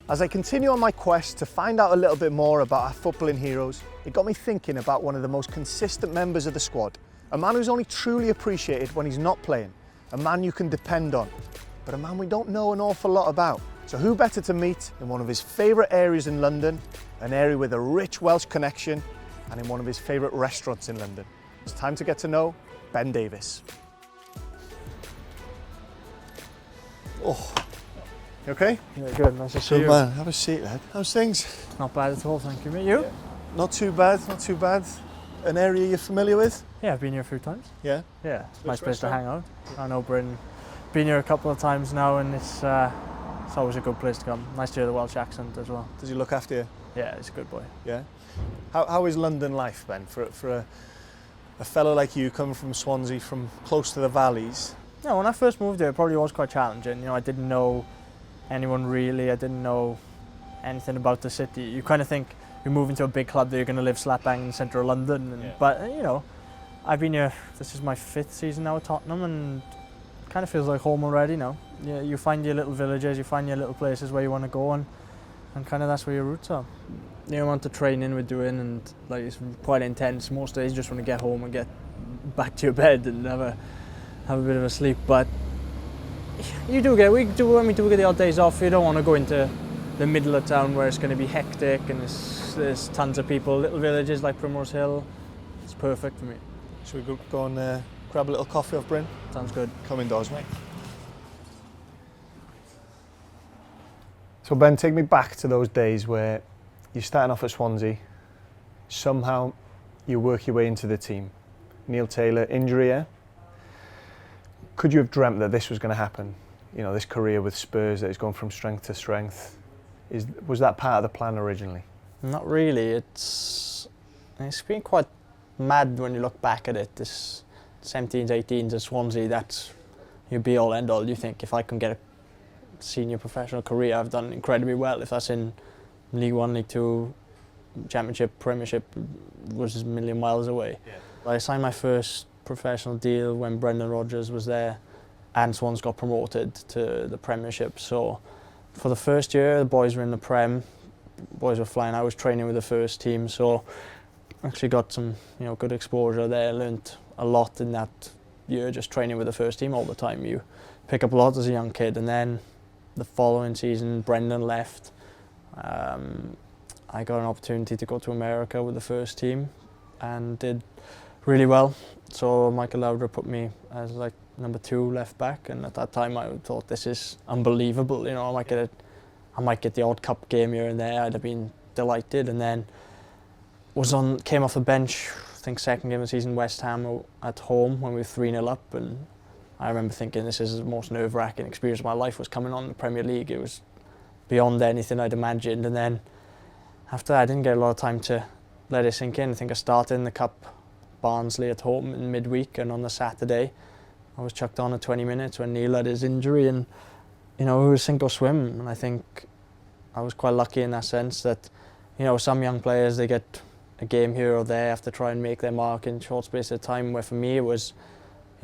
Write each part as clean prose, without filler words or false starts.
As I continue on my quest to find out a little bit more about our footballing heroes, it got me thinking about one of the most consistent members of the squad, a man who's only truly appreciated when he's not playing, a man you can depend on, but a man we don't know an awful lot about. So who better to meet in one of his favourite areas in London, an area with a rich Welsh connection, and in one of his favourite restaurants in London. It's time to get to know Ben Davies. Oh. You okay? Yeah, good. Nice to see you. Good man. Have a seat, lad. How's things? Not bad at all, thank you, mate. You? Yeah. Not too bad, not too bad. An area you're familiar with? Yeah, I've been here a few times. Yeah? Yeah, it's a nice place to hang out. I know Bryn. Been here a couple of times now, and it's always a good place to come. Nice to hear the Welsh accent as well. Does he look after you? Yeah, he's a good boy. Yeah? How is London life, Ben, for a fellow like you coming from Swansea, from close to the valleys? Yeah, when I first moved here, it probably was quite challenging. You know, I didn't know anyone really. I didn't know anything about the city. You kind of think you're moving to a big club that you're going to live slap bang in the centre of London. And, But, you know, I've been here, this is my 5th season now at Tottenham, and it kind of feels like home already now. You find your little villages, you find your little places where you want to go, and kind of that's where your roots are. The amount of training we're doing, and like it's quite intense. Most days you just want to get home and get back to your bed and have a bit of a sleep. But when we do get the odd days off, you don't want to go into the middle of town where it's going to be hectic and there's tons of people. Little villages like Primrose Hill, it's perfect for me. Should we go and grab a little coffee off Bryn? Sounds good. Come indoors, mate. So Ben, take me back to those days where you're starting off at Swansea, somehow you work your way into the team. Neil Taylor, injury, yeah? Could you have dreamt that this was going to happen? You know, this career with Spurs that is going from strength to strength. Was that part of the plan originally? Not really. It's been quite mad when you look back at it. This 17s, 18s at Swansea, that's your be all end all. You think if I can get a senior professional career, I've done incredibly well. If that's in League One, League Two, Championship, Premiership, was a million miles away. Yeah. I signed my first professional deal when Brendan Rodgers was there, and Swans got promoted to the Premiership. So for the first year, the boys were in the Prem, boys were flying. I was training with the first team, so actually got some good exposure there. Learned a lot in that year, just training with the first team all the time. You pick up a lot as a young kid, and then the following season, Brendan left. I got an opportunity to go to America with the first team and did really well. So Michael Lowder put me as like number 2 left back, and at that time I thought, this is unbelievable. You know, I might get the odd cup game here and there. I'd have been delighted. And then came off the bench, I think second game of the season, West Ham at home when we were 3-0 up, and I remember thinking, this is the most nerve-wracking experience of my life, was coming on the Premier League. It was beyond anything I'd imagined. And then after that, I didn't get a lot of time to let it sink in. I think I started in the Cup, Barnsley at home in midweek, and on the Saturday I was chucked on at 20 minutes when Neil had his injury, and it was sink or swim. And I think I was quite lucky in that sense that some young players, they get a game here or there, have to try and make their mark in short space of time, where for me it was,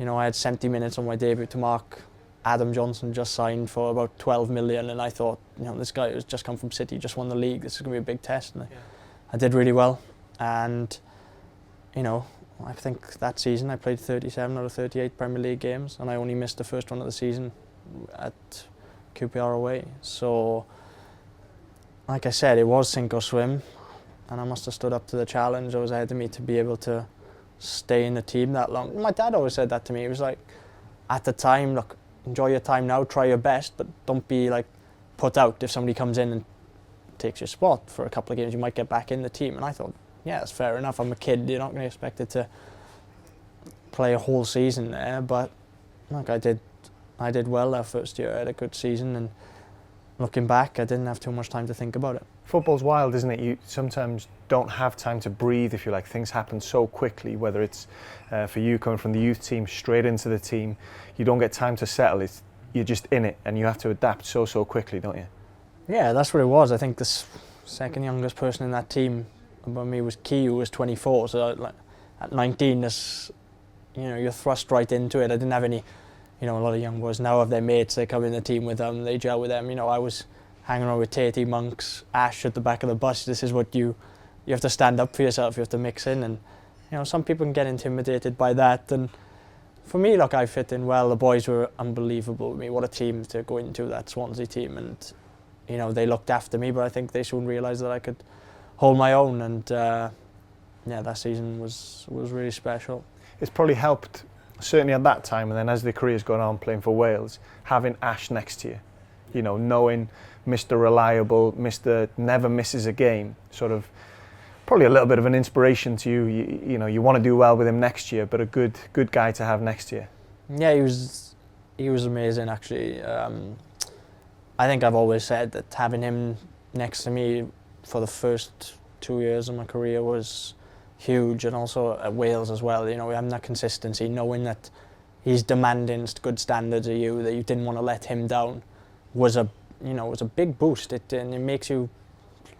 I had 70 minutes on my debut to mark Adam Johnson, just signed for about 12 million, and I thought, this guy who's just come from City, just won the league, this is going to be a big test. And I did really well, and I think that season I played 37 out of 38 Premier League games, and I only missed the first one of the season at QPR away. So, like I said, it was sink or swim, and I must have stood up to the challenge that was ahead of me to be able to stay in the team that long. My dad always said that to me. He was like, at the time, look, enjoy your time now, try your best, but don't be like put out if somebody comes in and takes your spot for a couple of games. You might get back in the team. And I thought, yeah, that's fair enough. I'm a kid. You're not going to expect it to play a whole season there. But look, I did well that first year. I had a good season, and looking back, I didn't have too much time to think about it. Football's wild, isn't it? You sometimes don't have time to breathe, if you like. Things happen so quickly, whether it's for you coming from the youth team straight into the team. You don't get time to settle. You're just in it, and you have to adapt so quickly, don't you? Yeah, that's what it was. I think the second youngest person in that team above me was Key, who was 24. So at 19, you're thrust right into it. I didn't have any, a lot of young boys now have their mates. They come in the team with them, they gel with them. I hanging around with Tatey, Monks, Ash at the back of the bus. This is what you have to stand up for yourself, you have to mix in, and you know, some people can get intimidated by that, and for me, look, I fit in well. The boys were unbelievable with me. What a team to go into, that Swansea team, and you know, they looked after me, but I think they soon realised that I could hold my own, and yeah, that season was really special. It's probably helped, certainly at that time, and then as the career's gone on playing for Wales, having Ash next to you, you know, knowing Mr. Reliable, Mr. Never misses a game, sort of probably a little bit of an inspiration to you. You know, you want to do well with him next year, but a good guy to have next year. Yeah, he was amazing actually. I think I've always said that having him next to me for the first 2 years of my career was huge, and also at Wales as well. You know, having that consistency, knowing that he's demanding good standards of you, that you didn't want to let him down, was a big boost. It makes you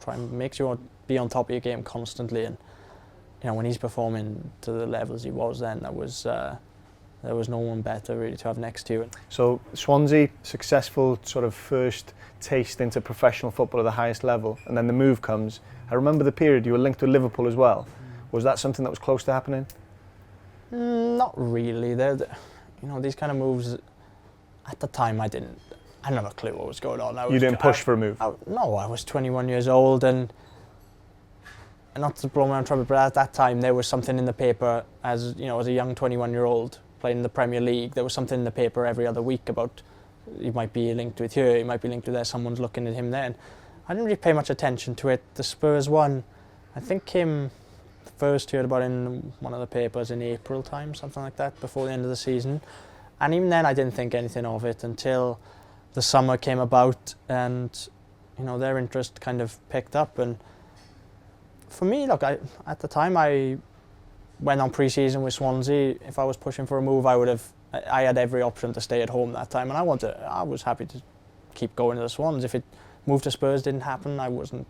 want to be on top of your game constantly, and you know, when he's performing to the levels he was then, there was no one better really to have next to you. So Swansea, successful sort of first taste into professional football at the highest level, and then the move comes. I remember the period you were linked with Liverpool as well. Was that something that was close to happening? Not really. You know, these kind of moves, at the time I didn't have a clue what was going on. You didn't push for a move? No, I was 21 years old, and not to blow my own trumpet, but at that time there was something in the paper, as you know, as a young 21-year-old playing in the Premier League, there was something in the paper every other week about you might be linked with here, you might be linked with there, someone's looking at him there. And I didn't really pay much attention to it. The Spurs one, I think, came first heard about in one of the papers in April time, something like that, before the end of the season. And even then I didn't think anything of it until the summer came about, and you know, their interest kind of picked up. And for me, look, at the time I went on pre-season with Swansea. If I was pushing for a move, I had every option to stay at home that time, and I was happy to keep going to the Swans. If it moved to Spurs didn't happen, I wasn't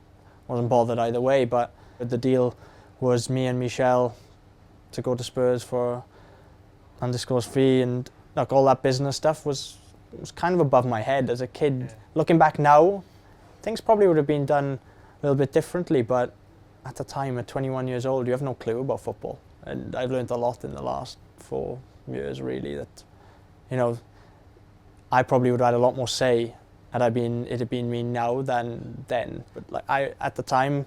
bothered either way. But the deal was me and Michelle to go to Spurs for undisclosed fee, and like all that business stuff was kind of above my head as a kid. Yeah. Looking back now, things probably would have been done a little bit differently, but at the time, at 21 years old, you have no clue about football. And I've learned a lot in the last 4 years, really, that, you know, I probably would have had a lot more say had it had been me now than then. But like at the time,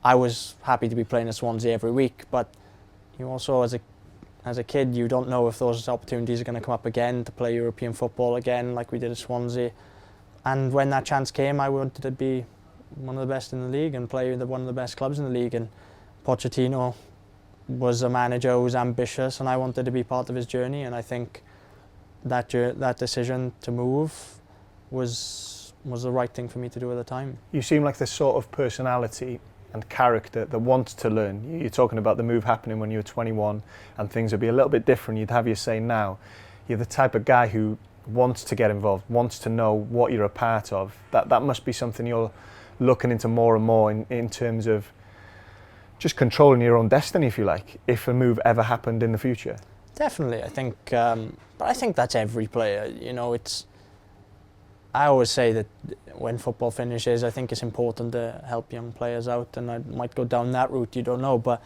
I was happy to be playing at Swansea every week, but you also, as a kid, you don't know if those opportunities are going to come up again to play European football again, like we did at Swansea. And when that chance came, I wanted to be one of the best in the league and play with one of the best clubs in the league. And Pochettino was a manager who was ambitious, and I wanted to be part of his journey. And I think that decision to move was the right thing for me to do at the time. You seem like the sort of personality and character that wants to learn. You're talking about the move happening when you were 21 and things would be a little bit different. You'd have your say now. You're the type of guy who wants to get involved, wants to know what you're a part of. That must be something you're looking into more and more in terms of just controlling your own destiny, if you like, if a move ever happened in the future. Definitely, I think, but I think that's every player. You know, I always say that when football finishes, I think it's important to help young players out, and I might go down that route, you don't know, but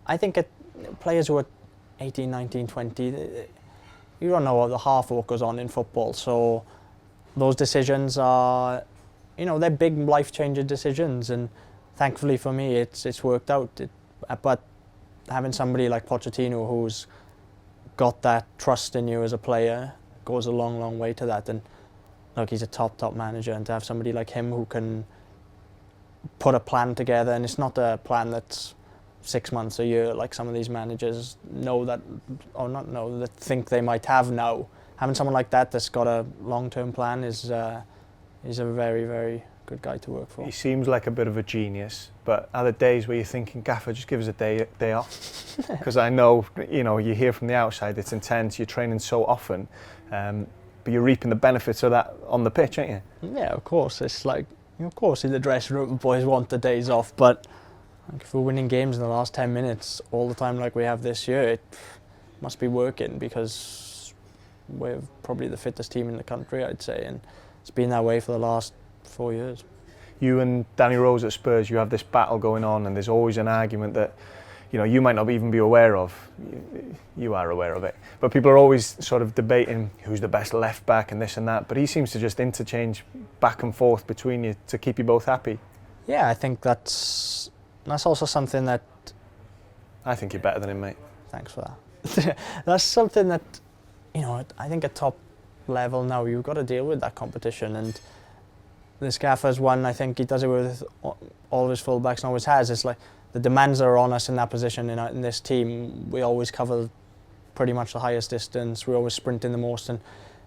I think players who are 18, 19, 20, you don't know half of what goes on in football, so those decisions are, you know, they're big life-changing decisions, and thankfully for me it's worked out. But having somebody like Pochettino who's got that trust in you as a player goes a long, long way to that. And look, he's a top manager, and to have somebody like him who can put a plan together, and it's not a plan that's 6 months, a year, like some of these managers that think they might have now. Having someone like that that's got a long-term plan is a very, very good guy to work for. He seems like a bit of a genius, but are there days where you're thinking, Gaffer, just give us a day off? Because I know, you know, you hear from the outside it's intense, you're training so often, but you're reaping the benefits of that on the pitch, aren't you? Yeah, of course. It's like, of course, in the dressing room, the boys want the days off, but like, if we're winning games in the last 10 minutes all the time like we have this year, it must be working, because we're probably the fittest team in the country, I'd say, and it's been that way for the last 4 years. You and Danny Rose at Spurs, you have this battle going on, and there's always an argument that, you know, you might not even be aware of. You are aware of it, but people are always sort of debating who's the best left back and this and that. But he seems to just interchange back and forth between you to keep you both happy. Yeah, I think that's also something that. I think you're better than him, mate. Thanks for that. That's something that, you know, I think at top level now you've got to deal with that competition, and this gaffer's one. I think he does it with all of his fullbacks and always has. It's like the demands that are on us in that position in this team. We always cover pretty much the highest distance. We always sprinting the most, and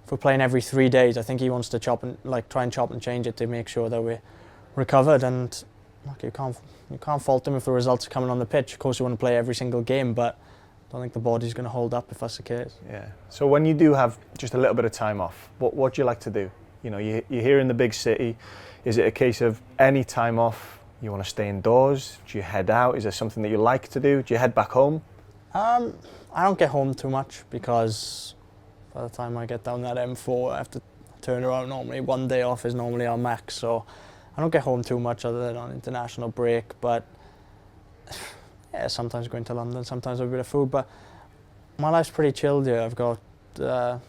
if we're playing every 3 days, I think he wants to try and chop and change it to make sure that we're recovered. And look, you can't fault him if the results are coming on the pitch. Of course, you want to play every single game, but I don't think the body's going to hold up if that's the case. Yeah. So when you do have just a little bit of time off, what do you like to do? You know, you're here in the big city. Is it a case of any time off, you want to stay indoors? Do you head out? Is there something that you like to do? Do you head back home? I don't get home too much because by the time I get down that M4, I have to turn around normally. 1 day off is normally our max, so I don't get home too much other than on international break. But yeah, sometimes going to London, sometimes a bit of food. But my life's pretty chilled here. I've got a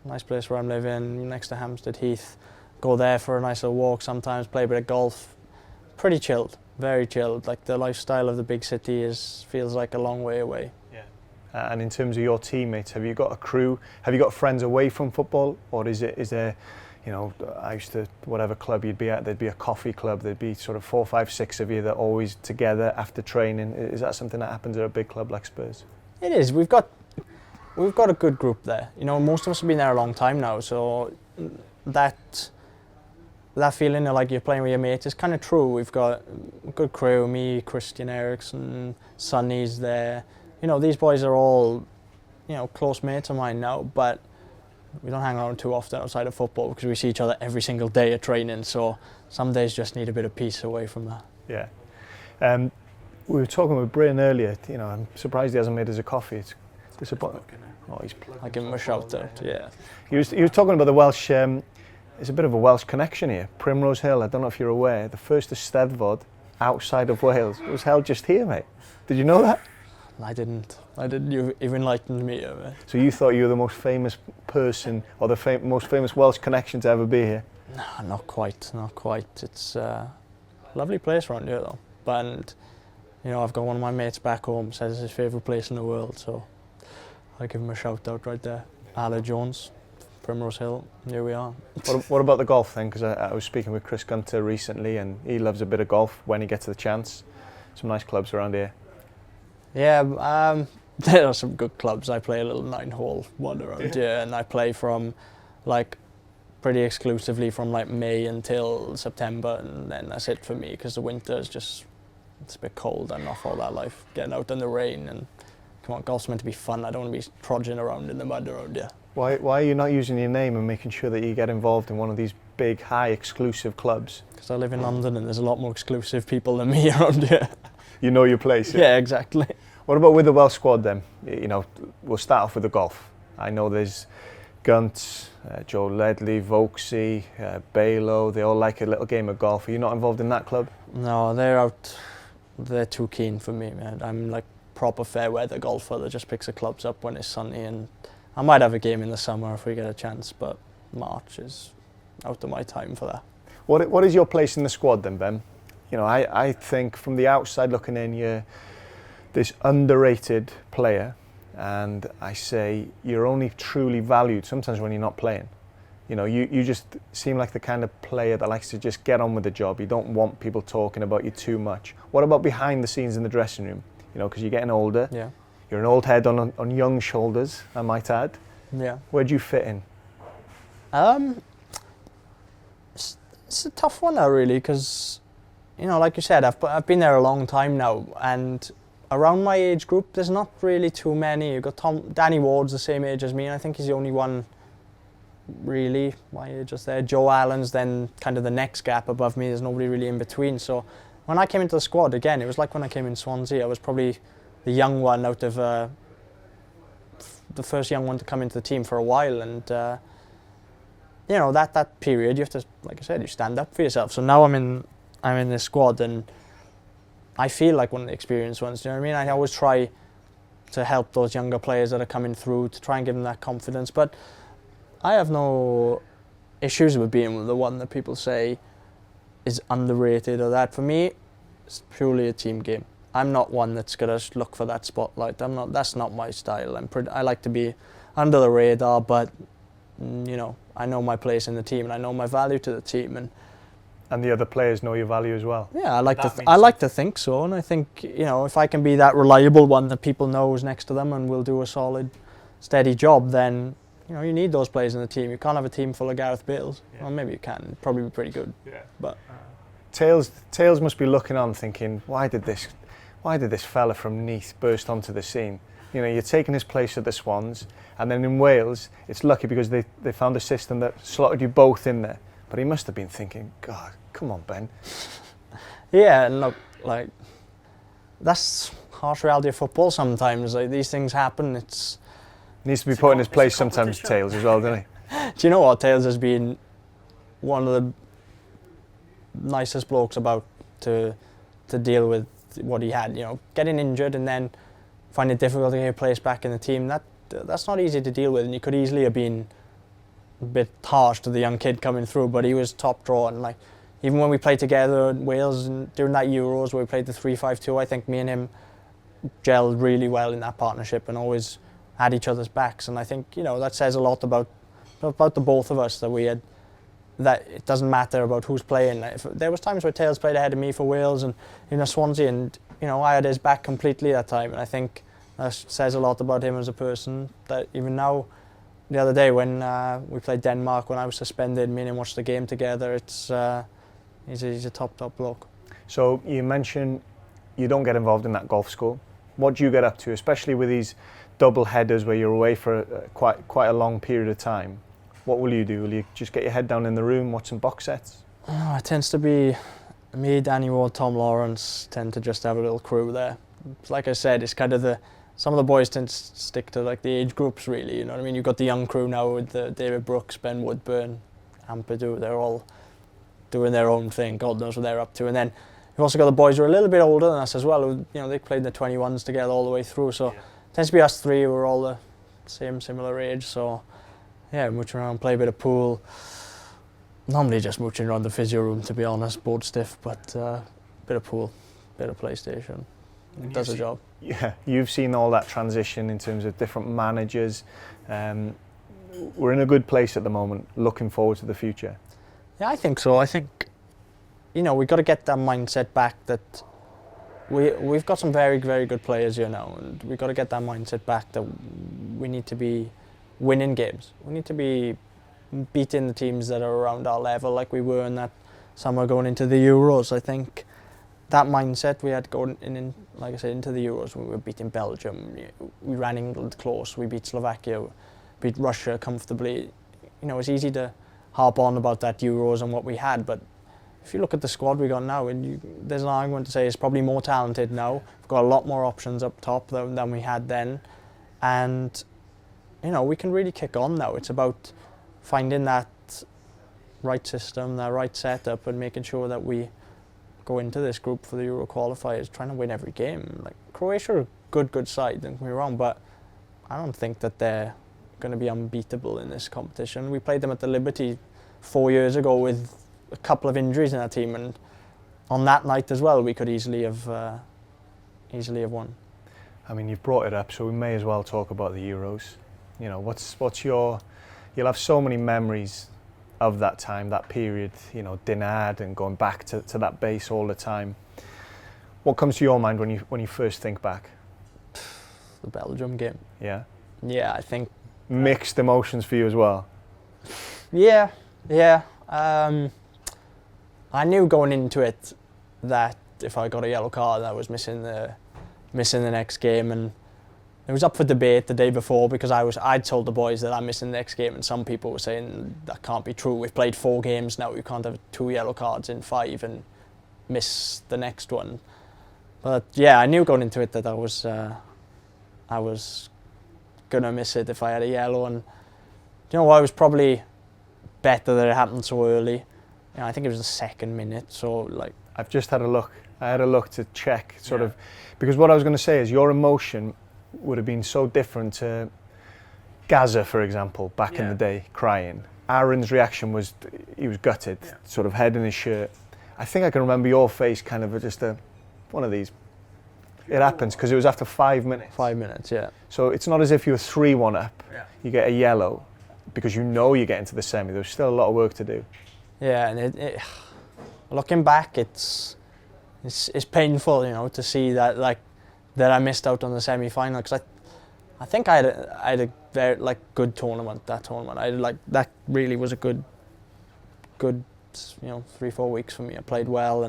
nice place where I'm living next to Hampstead Heath. Go there for a nice little walk sometimes, play a bit of golf. Pretty chilled, very chilled. Like the lifestyle of the big city feels like a long way away. Yeah. And in terms of your teammates, have you got a crew? Have you got friends away from football, or is there, you know, I used to, whatever club you'd be at, there'd be a coffee club. There'd be sort of 4, 5, 6 of you that are always together after training. Is that something that happens at a big club like Spurs? It is. We've got a good group there. You know, most of us have been there a long time now, so that feeling of like you're playing with your mates is kind of true. We've got a good crew, me, Christian Eriksen, Sonny's there. You know, these boys are all, you know, close mates of mine now, but we don't hang around too often outside of football because we see each other every single day at training, so some days just need a bit of peace away from that. Yeah. We were talking with Brian earlier, you know, I'm surprised he hasn't made us a coffee. It's disappointing. Oh, I'll give him a shout out, yeah. He was talking about the Welsh. There's a bit of a Welsh connection here. Primrose Hill, I don't know if you're aware, the first Eisteddfod outside of Wales was held just here, mate. Did you know that? I didn't. You've enlightened me. So you thought you were the most famous person, or the most famous Welsh connection to ever be here? No, not quite. It's a lovely place around here though. And you know, I've got one of my mates back home says it's his favourite place in the world, so I'll give him a shout out right there. Owain Jones, Primrose Hill, here we are. What about the golf then? Because I was speaking with Chris Gunter recently, and he loves a bit of golf when he gets the chance. Some nice clubs around here. Yeah, there are some good clubs. I play a little 9-hole one around here, and I play from like pretty exclusively from like May until September, and then that's it for me because the winter is just, it's a bit cold. I'm not for that life, getting out in the rain. And come on, golf's meant to be fun. I don't want to be trudging around in the mud around here. Why are you not using your name and making sure that you get involved in one of these big, high exclusive clubs? Because I live in London and there's a lot more exclusive people than me around here. You know your place. Yeah, exactly. What about with the Welsh squad then? You know, we'll start off with the golf. I know there's Gunt, Joe Ledley, Vokesy, Balo. They all like a little game of golf. Are you not involved in that club? No, they're out. They're too keen for me, man. I'm like proper fair weather golfer that just picks the clubs up when it's sunny, and I might have a game in the summer if we get a chance, but March is out of my time for that. What is your place in the squad then, Ben? You know, I think from the outside looking in, you're this underrated player, and I say you're only truly valued sometimes when you're not playing. You know, you just seem like the kind of player that likes to just get on with the job. You don't want people talking about you too much. What about behind the scenes in the dressing room? You know, because you're getting older. Yeah. You're an old head on young shoulders, I might add. Yeah. Where do you fit in? It's a tough one now, really, because, you know, like you said, I've been there a long time now, and around my age group, there's not really too many. You've got Danny Ward's the same age as me, and I think he's the only one really my age is there. Joe Allen's then kind of the next gap above me. There's nobody really in between. So when I came into the squad, again, it was like when I came in Swansea. I was probably the young one out of the first young one to come into the team for a while, and you know, that period, you have to, like I said, you stand up for yourself. So now I'm in this squad, and I feel like one of the experienced ones. Do you know what I mean? I always try to help those younger players that are coming through, to try and give them that confidence. But I have no issues with being the one that people say is underrated or that. For me, it's purely a team game. I'm not one that's gonna look for that spotlight. That's not my style. I like to be under the radar, but you know, I know my place in the team, and I know my value to the team, and the other players know your value as well. Yeah, I like to think so, and I think, you know, if I can be that reliable one that people know is next to them and will do a solid, steady job, then you know, you need those players in the team. You can't have a team full of Gareth Bales. Yeah. Well, maybe you can. It'd probably be pretty good. Yeah. But Tails must be looking on, thinking, why did this fella from Neath burst onto the scene? You know, you're taking his place at the Swans, and then in Wales, it's lucky because they found a system that slotted you both in there. But he must have been thinking, God, come on, Ben. Yeah, and look, like, that's harsh reality of football sometimes. Like, these things happen. Needs to be put in his place sometimes, Tails, as well, doesn't he? Do you know what? Tails has been one of the nicest blokes about to deal with what he had. You know, getting injured and then finding it difficult to get your place back in the team. That's not easy to deal with, and you could easily have been a bit harsh to the young kid coming through. But he was top draw, and like, even when we played together in Wales and during that Euros where we played the 3-5-2, I think me and him gelled really well in that partnership and always had each other's backs. And I think, you know, that says a lot about the both of us, that we had, that it doesn't matter about who's playing. If there was times where Tails played ahead of me for Wales and, you know, Swansea, and you know, I had his back completely that time, and I think that says a lot about him as a person. That even now, the other day when we played Denmark, when I was suspended, me and him watched the game together. It's he's a top bloke. So you mentioned you don't get involved in that golf school. What do you get up to, especially with these double headers where you're away for quite a long period of time? What will you do? Will you just get your head down in the room, watch some box sets? Oh, it tends to be me, Danny Ward, Tom Lawrence tend to just have a little crew there. Like I said, it's kind of some of the boys tend to stick to like the age groups, really. You know what I mean? You've got the young crew now with David Brooks, Ben Woodburn, Ampadu. They're all doing their own thing. God knows what they're up to. And then you've also got the boys who are a little bit older than us as well. Who, you know, they played in the 21s together all the way through. So it tends to be us three who are all the similar age. So yeah, mooching around, play a bit of pool. Normally just mooching around the physio room, to be honest, bored stiff, but bit of pool, bit of PlayStation. It does a job. Yeah, you've seen all that transition in terms of different managers. We're in a good place at the moment, looking forward to the future. Yeah, I think so. I think, you know, we've got to get that mindset back that we've got some very, very good players here now, and we've got to get that mindset back that we need to be winning games. We need to be beating the teams that are around our level, like we were in that summer going into the Euros. I think that mindset we had going in, like I said, into the Euros, we were beating Belgium, we ran England close, we beat Slovakia, beat Russia comfortably. You know, it's easy to harp on about that Euros and what we had, but if you look at the squad we got now, there's an argument to say it's probably more talented now. We've got a lot more options up top than we had then, and you know, we can really kick on now. It's about finding that right system, that right setup, and making sure that we go into this group for the Euro qualifiers trying to win every game. Like, Croatia are a good side, don't get me wrong, but I don't think that they're going to be unbeatable in this competition. We played them at the Liberty 4 years ago with a couple of injuries in our team, and on that night as well, we could easily have won. I mean, you've brought it up, so we may as well talk about the Euros. You know, what's your? You'll have so many memories of that time, that period. You know, Dinard and going back to that base all the time. What comes to your mind when you first think back? The Belgium game. Yeah. Yeah, I think mixed emotions for you as well. Yeah. I knew going into it that if I got a yellow card, I was missing the next game, and it was up for debate the day before because I'd told the boys that I'm missing the next game, and some people were saying that can't be true. We've played 4 games now. You can't have 2 yellow cards in 5 and miss the next one. But yeah, I knew going into it that I was gonna miss it if I had a yellow, and you know, I was probably better that it happened so early. You know, I think it was the second minute, so like... I've just had a look. I had a look to check, because what I was going to say is your emotion would have been so different to Gaza, for example, back in the day, crying. Aaron's reaction was, he was gutted, sort of head in his shirt. I think I can remember your face kind of just one of these. It happens because it was after 5 minutes. 5 minutes, yeah. So it's not as if you were 3-1 up. Yeah. You get a yellow because you know you get into the semi. There's still a lot of work to do. Yeah, and looking back, it's painful, you know, to see that that I missed out on the semi-final, because I think I had a very good tournament. That tournament, that really was a good 3-4 weeks for me. I played well,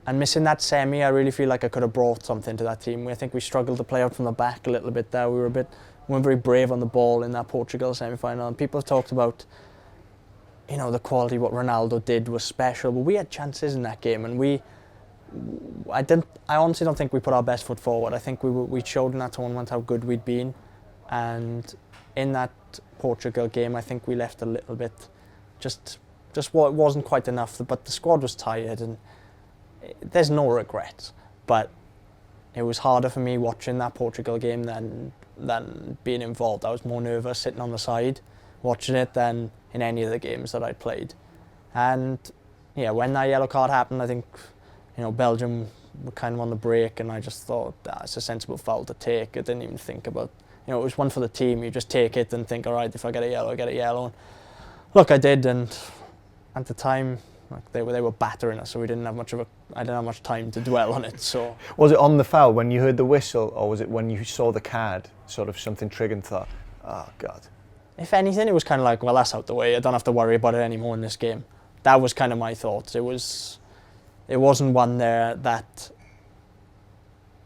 and missing that semi, I really feel like I could have brought something to that team. I think we struggled to play out from the back a little bit there. We weren't very brave on the ball in that Portugal semi-final, and people have talked about, you know, the quality what Ronaldo did was special, but we had chances in that game, and I honestly don't think we put our best foot forward. I think we showed in that tournament how good we'd been, and in that Portugal game, I think we left a little bit, just what wasn't quite enough. But the squad was tired, and there's no regrets. But it was harder for me watching that Portugal game than being involved. I was more nervous sitting on the side watching it than in any of the games that I'd played. And yeah, when that yellow card happened, I think, you know, Belgium were kind of on the break, and I just thought that's a sensible foul to take. I didn't even think about, you know, it was one for the team. You just take it and think, all right, if I get a yellow, I get a yellow. And look, I did, and at the time, they were battering us, so I didn't have much time to dwell on it. So was it on the foul when you heard the whistle, or was it when you saw the card, sort of something triggered and thought, oh God? If anything, it was kind of like, well, that's out the way. I don't have to worry about it anymore in this game. That was kind of my thoughts. It wasn't one there that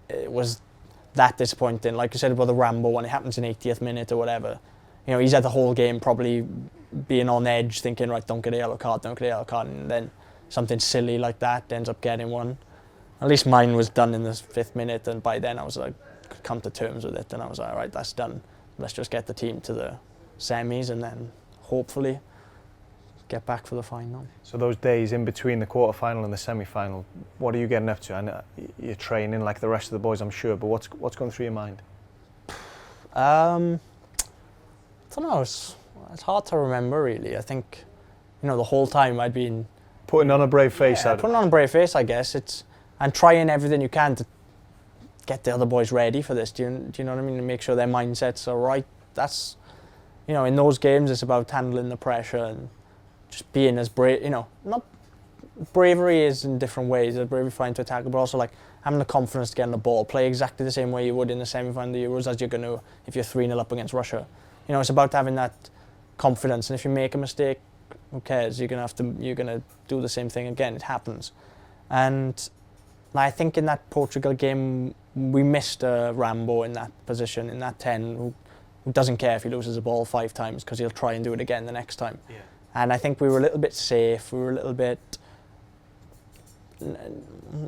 it was that disappointing. Like you said about the Rambo one, it happens in 80th minute or whatever. You know, he's had the whole game probably being on edge, thinking, right, don't get a yellow card, and then something silly like that ends up getting one. At least mine was done in the 5th minute, and by then I was like, come to terms with it, and I was like, all right, that's done. Let's just get the team to the semis, and then hopefully get back for the final. So those days in between the quarter-final and the semi-final, what are you getting up to? I know you're training like the rest of the boys, I'm sure, but what's going through your mind? I don't know, it's hard to remember really. I think, you know, the whole time I'd been... Putting on a brave face. Putting on a brave face, I guess. And trying everything you can to get the other boys ready for this. Do you know what I mean? To make sure their mindsets are right. That's, you know, in those games it's about handling the pressure and just being as brave, you know, not bravery is in different ways. There's bravery trying to attack, but also like having the confidence to get on the ball, play exactly the same way you would in the semi-final of the Euros as you're going to if you're 3-0 up against Russia. You know, it's about having that confidence, and if you make a mistake, who cares? You're gonna do the same thing again. It happens. And I think in that Portugal game we missed Rambo in that position, in that 10, who doesn't care if he loses the ball 5 times because he'll try and do it again the next time. Yeah. And I think we were a little bit safe. We were a little bit,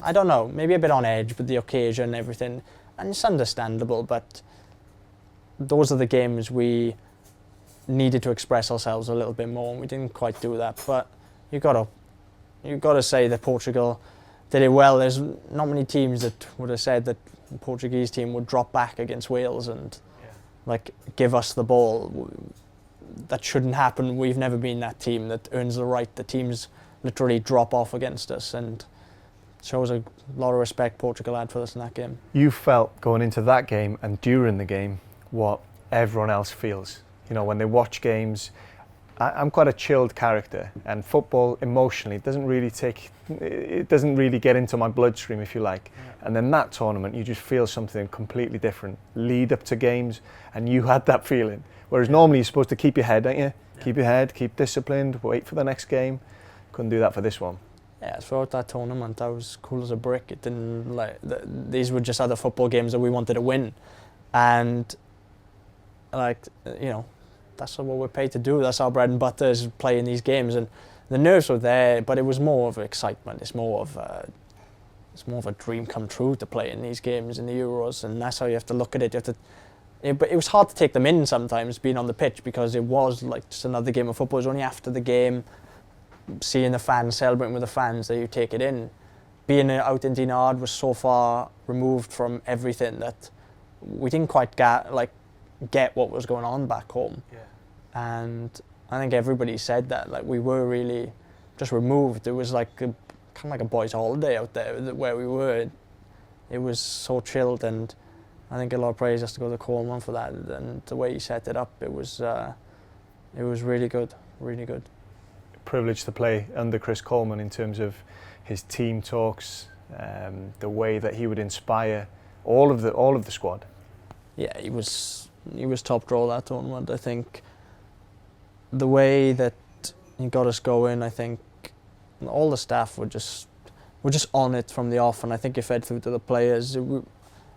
I don't know, maybe a bit on edge with the occasion and everything. And it's understandable, but those are the games we needed to express ourselves a little bit more, and we didn't quite do that. But you got to say that Portugal did it well. There's not many teams that would have said that the Portuguese team would drop back against Wales and like give us the ball. That shouldn't happen. We've never been that team that earns the right. The teams literally drop off against us, and shows a lot of respect Portugal had for us in that game. You felt going into that game and during the game what everyone else feels. You know, when they watch games, I'm quite a chilled character, and football emotionally doesn't really get into my bloodstream, if you like. Yeah. And then that tournament, you just feel something completely different. Lead up to games, and you had that feeling. Whereas normally you're supposed to keep your head, aren't you? Yeah. Keep your head, keep disciplined, wait for the next game. Couldn't do that for this one. Yeah, throughout that tournament, I was cool as a brick. It didn't these were just other football games that we wanted to win, and you know, that's what we're paid to do. That's our bread and butter, is playing these games, and the nerves were there, but it was more of excitement. It's more of a dream come true to play in these games in the Euros, and that's how you have to look at it. You have to But it was hard to take them in sometimes, being on the pitch, because it was like just another game of football. It was only after the game, seeing the fans, celebrating with the fans, that you take it in. Being out in Dinard was so far removed from everything that we didn't quite get what was going on back home. Yeah. And I think everybody said that, like, we were really just removed. It was like kind of like a boys' holiday out there where we were. It was so chilled, and I think a lot of praise has to go to Coleman for that. And the way he set it up, it was really good, really good. Privileged to play under Chris Coleman in terms of his team talks, the way that he would inspire all of the squad. Yeah, he was top draw that tournament. I think the way that he got us going, I think all the staff were just on it from the off, and I think it fed through to the players.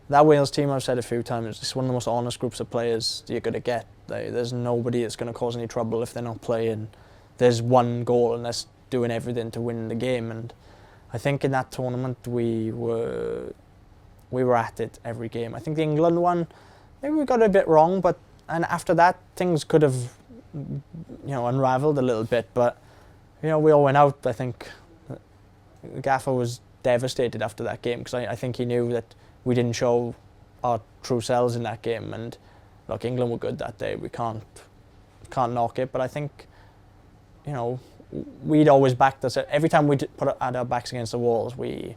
That Wales team, I've said a few times, it's one of the most honest groups of players you're going to get. There's nobody that's going to cause any trouble if they're not playing. There's one goal and that's doing everything to win the game. And I think in that tournament we were at it every game. I think the England one, maybe we got it a bit wrong, and after that things could have, unravelled a little bit. But we all went out. I think Gaffer was devastated after that game, because I think he knew that we didn't show our true selves in that game. And look, England were good that day. We can't knock it. But I think, we'd always backed us. Every time we had our backs against the walls, we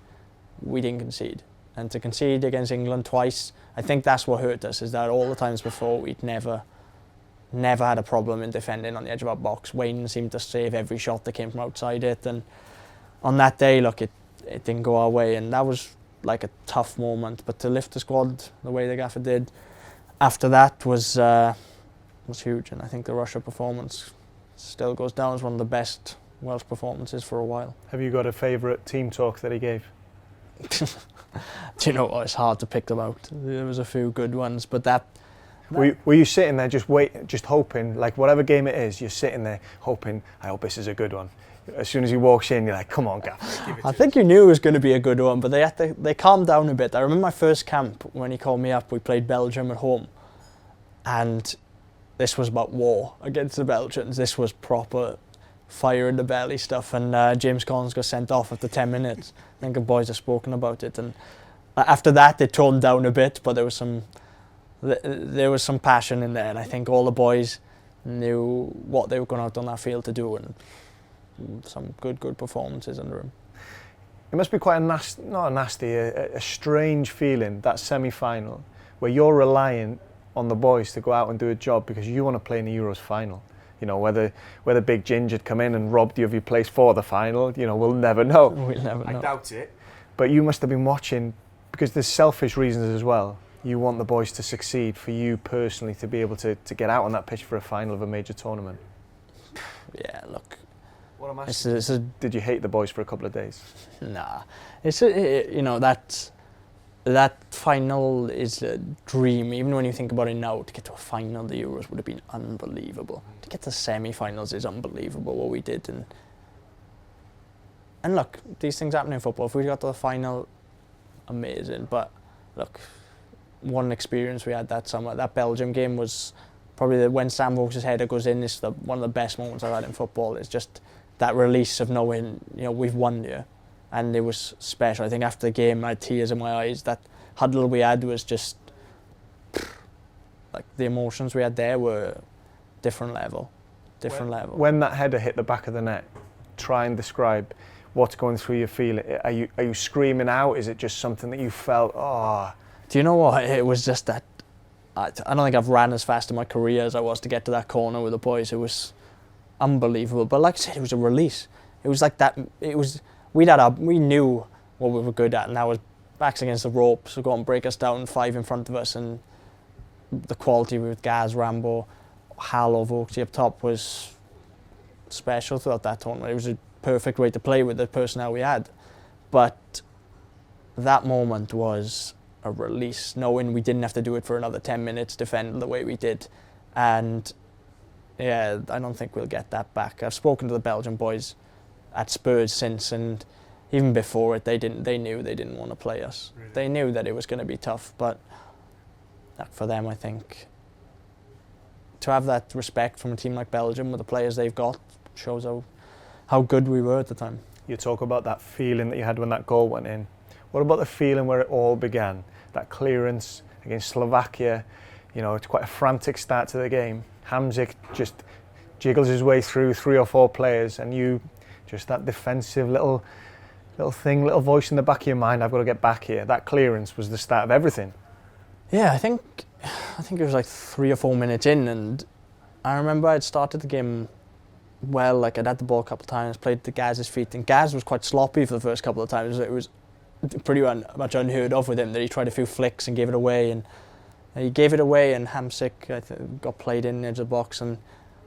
didn't concede. And to concede against England twice, I think that's what hurt us, is that all the times before we'd never had a problem in defending on the edge of our box. Wayne seemed to save every shot that came from outside it. And on that day, look, it didn't go our way, and that was like a tough moment. But to lift the squad the way the Gaffer did after that was huge. And I think the Russia performance still goes down as one of the best Welsh performances for a while. Have you got a favourite team talk that he gave? Do you know what? It's hard to pick them out. There was a few good ones, but that. Were you sitting there just hoping, like whatever game it is, you're sitting there hoping, I hope this is a good one. As soon as he walks in, you're like, come on, Gaff. I think you knew it was going to be a good one, but they calmed down a bit. I remember my first camp when he called me up. We played Belgium at home, and this was about war against the Belgians. This was proper fire in the belly stuff, and James Collins got sent off after 10 minutes. I think the boys have spoken about it, and after that they toned down a bit, but there was some passion in there, and I think all the boys knew what they were going out on that field to do, and some good performances in the room. It must be quite a strange feeling, that semi-final, where you're relying on the boys to go out and do a job because you want to play in the Euros final. Whether Big Ginger had come in and robbed you of your place for the final, we'll never know. We'll never know. I doubt it. But you must have been watching, because there's selfish reasons as well. You want the boys to succeed, for you personally to be able to get out on that pitch for a final of a major tournament. Yeah, look. What am I Did you hate the boys for a couple of days? Nah. That final is a dream. Even when you think about it now, to get to a final of the Euros would have been unbelievable. To get to semi-finals is unbelievable, what we did. And look, these things happen in football. If we got to the final, amazing. But look, one experience we had that summer, that Belgium game was probably when Sam Vokes' header goes in, it's one of the best moments I've had in football. It's just that release of knowing, we've won here. And it was special. I think after the game, I had tears in my eyes. That huddle we had was just, like, the emotions we had there were different level. When that header hit the back of the net, try and describe what's going through your feeling. Are you screaming out? Is it just something that you felt, oh? Do you know what? It was just that, I don't think I've ran as fast in my career as I was to get to that corner with the boys. It was unbelievable. But like I said, it was a release. It was like that, we knew what we were good at, and that was backs against the ropes, so go and break us down, 5 in front of us, and the quality with Gaz, Rambo, Hal, Vokes up top was special throughout that tournament. It was a perfect way to play with the personnel we had. But that moment was a release, knowing we didn't have to do it for another 10 minutes, defend the way we did. And yeah, I don't think we'll get that back. I've spoken to the Belgian boys at Spurs since, and even before it, they knew they didn't want to play us. Really? They knew that it was going to be tough, but for them, I think, to have that respect from a team like Belgium with the players they've got shows how good we were at the time. You talk about that feeling that you had when that goal went in. What about the feeling where it all began? That clearance against Slovakia, it's quite a frantic start to the game. Hamsik just jiggles his way through 3 or 4 players, and you just that defensive little voice in the back of your mind, I've got to get back here. That clearance was the start of everything. Yeah, I think it was like 3 or 4 minutes in, and I remember I'd started the game well, like I'd had the ball a couple of times, played to Gaz's feet, and Gaz was quite sloppy for the first couple of times. It was pretty much unheard of with him that he tried a few flicks and gave it away, and he gave it away, and Hamsik got played in the edge of the box, and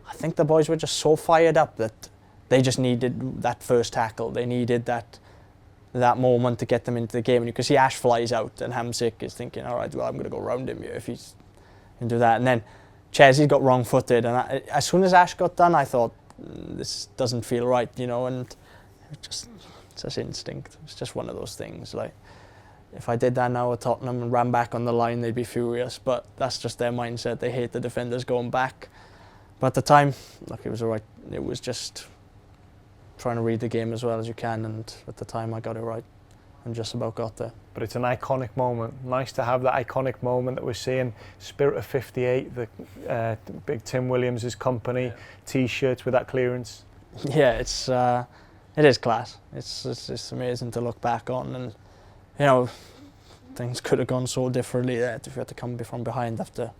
I think the boys were just so fired up that they just needed that first tackle. They needed that moment to get them into the game, and you can see Ash flies out, and Hamsik is thinking, all right, well, I'm going to go round him here if he's going to do that. And then Chesney got wrong-footed, and as soon as Ash got done, I thought, this doesn't feel right, and it's just instinct. It's just one of those things. Like, if I did that now at Tottenham and ran back on the line, they'd be furious, but that's just their mindset. They hate the defenders going back. But at the time, look, it was all right. It was just trying to read the game as well as you can, and at the time I got it right and just about got there. But it's an iconic moment. Nice to have that iconic moment that we're seeing. Spirit of 58, the big Tim Williams' company, T-shirts with that clearance. Yeah, it is class. It's amazing to look back on, and things could have gone so differently there if you had to come from behind after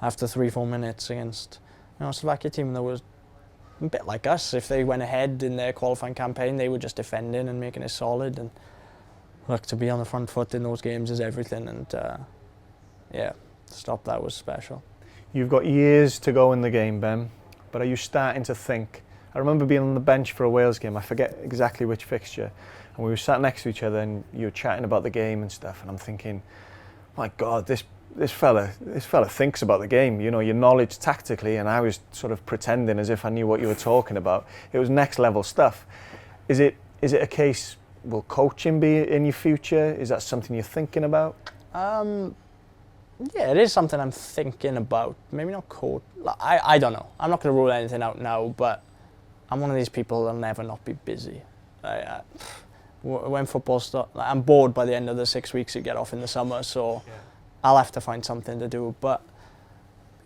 3-4 minutes against a Slovakia team that was a bit like us. If they went ahead in their qualifying campaign, they were just defending and making it solid. And look, to be on the front foot in those games is everything. And to stop that was special. You've got years to go in the game, Ben, but are you starting to think? I remember being on the bench for a Wales game. I forget exactly which fixture, and we were sat next to each other, and you were chatting about the game and stuff. And I'm thinking, my God, this fella thinks about the game. Your knowledge tactically, and I was sort of pretending as if I knew what you were talking about. It was next level stuff. Is it a case? Will coaching be in your future? Is that something you're thinking about? Yeah, it is something I'm thinking about. Maybe not coach. I don't know. I'm not going to rule anything out now, but I'm one of these people that'll never not be busy. When football starts, I'm bored by the end of the 6 weeks you get off in the summer, so I'll have to find something to do. But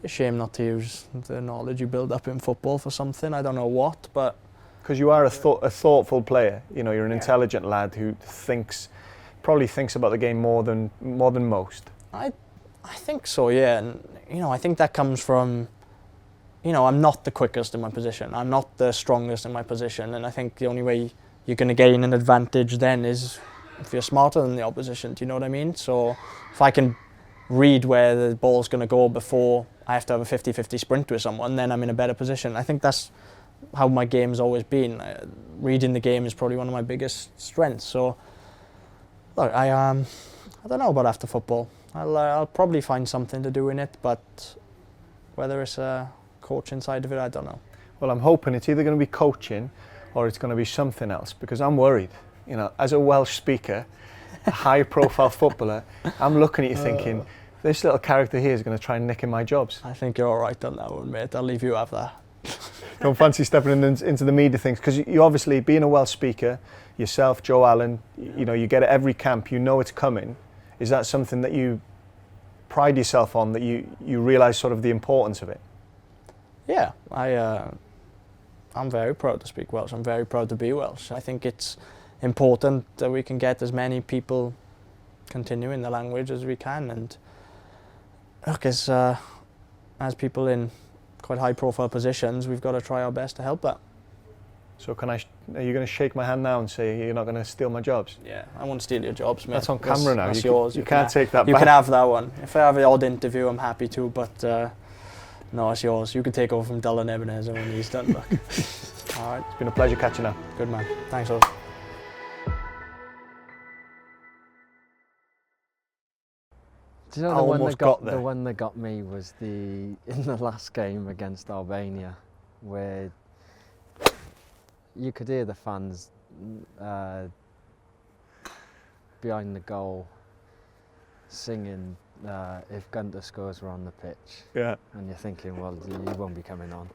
it's a shame not to use the knowledge you build up in football for something. I don't know what, but because you are a thoughtful player. You're an intelligent lad who probably thinks about the game more than most. I think so, yeah. And I think that comes from, I'm not the quickest in my position. I'm not the strongest in my position, and I think the only way you're going to gain an advantage then is if you're smarter than the opposition. Do you know what I mean? So if I can read where the ball's going to go before I have to have a 50-50 sprint with someone, then I'm in a better position. I think that's how my game's always been. Reading the game is probably one of my biggest strengths. So look, I don't know about after football. I'll probably find something to do in it, but whether it's a coaching side of it, I don't know. Well, I'm hoping it's either going to be coaching or it's going to be something else, because I'm worried. As a Welsh speaker, a high-profile footballer, I'm looking at you thinking, this little character here is going to try and nick in my jobs. I think you're all right on that one, mate. I'll leave you have that. Don't fancy stepping into the media things, because you obviously, being a Welsh speaker, yourself, Joe Allen, you get it every camp, it's coming. Is that something that you pride yourself on, that you realise sort of the importance of it? Yeah, I'm very proud to speak Welsh. I'm very proud to be Welsh. I think it's important that we can get as many people continuing the language as we can, and look, as people in quite high-profile positions, we've got to try our best to help that. So are you going to shake my hand now and say you're not going to steal my jobs? Yeah, I won't steal your jobs, mate. That's on camera now. That's yours. You can't take that back. You can have that one. If I have the odd interview, I'm happy to, but no, it's yours. You can take over from Dylan Ebenezer when he's done. Look. All right. It's been a pleasure catching up. Good man. Thanks, all. Do you know the one that got me was in the last game against Albania, where you could hear the fans behind the goal singing if Gunter scores, we're on the pitch. Yeah. And you're thinking, well, he won't be coming on.